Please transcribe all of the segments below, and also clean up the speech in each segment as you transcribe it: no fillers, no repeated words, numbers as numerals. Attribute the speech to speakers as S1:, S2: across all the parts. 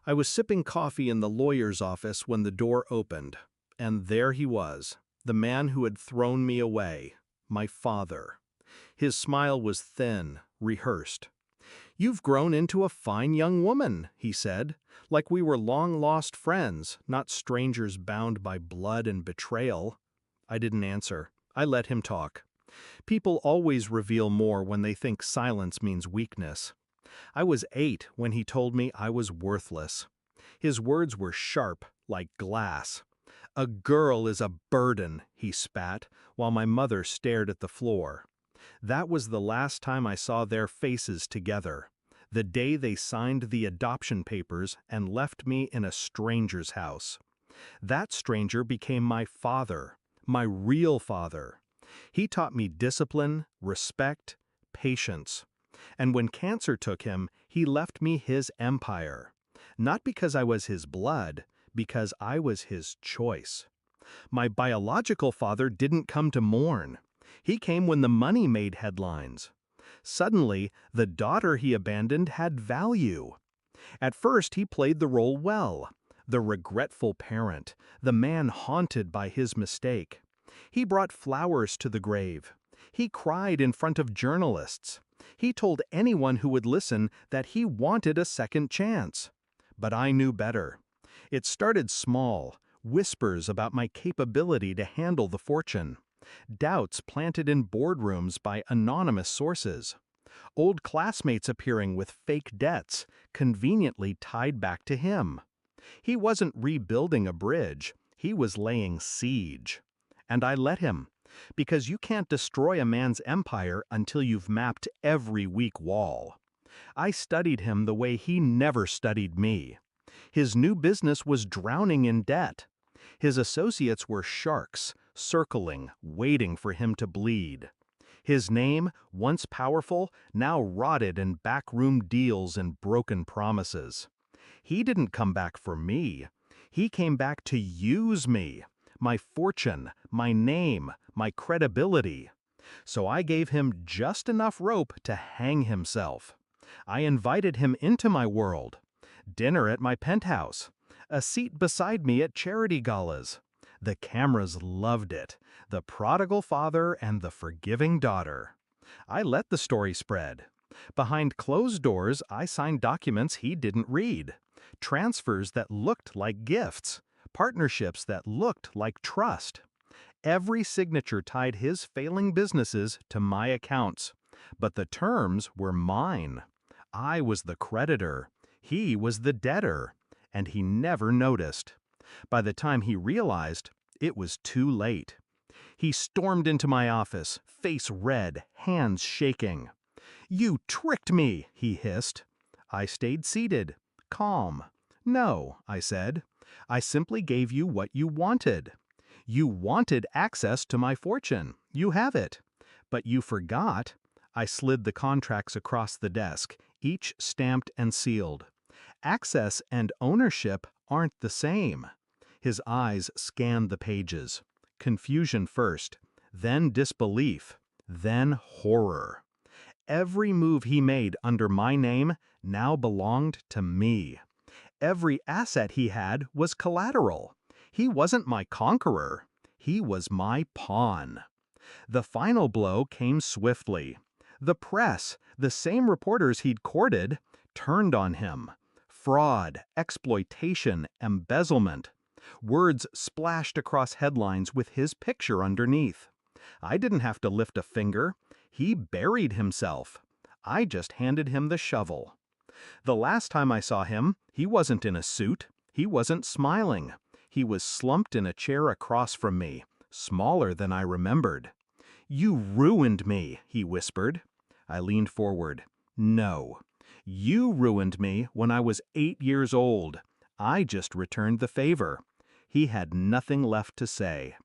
S1: I was sipping coffee in the lawyer's office when the door opened, and there he was, the man who had thrown me away, my father. His smile was thin, rehearsed. "You've grown into a fine young woman," he said, like we were long-lost friends, not strangers bound by blood and betrayal. I didn't answer. I let him talk. People always reveal more when they think silence means weakness. I was 8 when he told me I was worthless. His words were sharp, like glass. "A girl is a burden," he spat, while my mother stared at the floor. That was the last time I saw their faces together, the day they signed the adoption papers and left me in a stranger's house. That stranger became my father, my real father. He taught me discipline, respect, patience. And when cancer took him, he left me his empire. Not because I was his blood, because I was his choice. My biological father didn't come to mourn. He came when the money made headlines. Suddenly, the daughter he abandoned had value. At first, he played the role well. The regretful parent, the man haunted by his mistake. He brought flowers to the grave. He cried in front of journalists. He told anyone who would listen that he wanted a second chance. But I knew better. It started small, whispers about my capability to handle the fortune. Doubts planted in boardrooms by anonymous sources. Old classmates appearing with fake debts, conveniently tied back to him. He wasn't rebuilding a bridge, he was laying siege. And I let him, because you can't destroy a man's empire until you've mapped every weak wall. I studied him the way he never studied me. His new business was drowning in debt. His associates were sharks, circling, waiting for him to bleed. His name, once powerful, now rotted in backroom deals and broken promises. He didn't come back for me. He came back to use me, my fortune, my name, my credibility. So I gave him just enough rope to hang himself. I invited him into my world. Dinner at my penthouse. A seat beside me at charity galas. The cameras loved it. The prodigal father and the forgiving daughter. I let the story spread. Behind closed doors, I signed documents he didn't read. Transfers that looked like gifts. Partnerships that looked like trust. Every signature tied his failing businesses to my accounts. But the terms were mine. I was the creditor. He was the debtor. And he never noticed. By the time he realized, it was too late. He stormed into my office, face red, hands shaking. "You tricked me," he hissed. I stayed seated, calm. "No," I said. "I simply gave you what you wanted. You wanted access to my fortune. You have it. But you forgot." I slid the contracts across the desk, each stamped and sealed. "Access and ownership aren't the same." His eyes scanned the pages. Confusion first, then disbelief, then horror. Every move he made under my name now belonged to me. Every asset he had was collateral. He wasn't my conqueror. He was my pawn. The final blow came swiftly. The press, the same reporters he'd courted, turned on him. Fraud, exploitation, embezzlement. Words splashed across headlines with his picture underneath. I didn't have to lift a finger. He buried himself. I just handed him the shovel. The last time I saw him, he wasn't in a suit. He wasn't smiling. He was slumped in a chair across from me, smaller than I remembered. "You ruined me," he whispered. I leaned forward. "No. You ruined me when I was 8 years old. I just returned the favor." He had nothing left to say.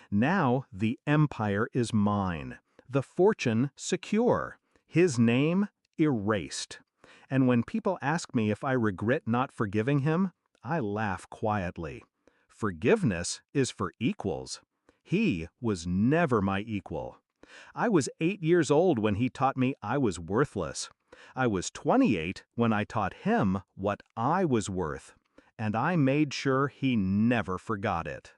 S1: Now the empire is mine, the fortune secure, his name erased. And when people ask me if I regret not forgiving him, I laugh quietly. Forgiveness is for equals. He was never my equal. I was 8 years old when he taught me I was worthless. I was 28 when I taught him what I was worth, and I made sure he never forgot it.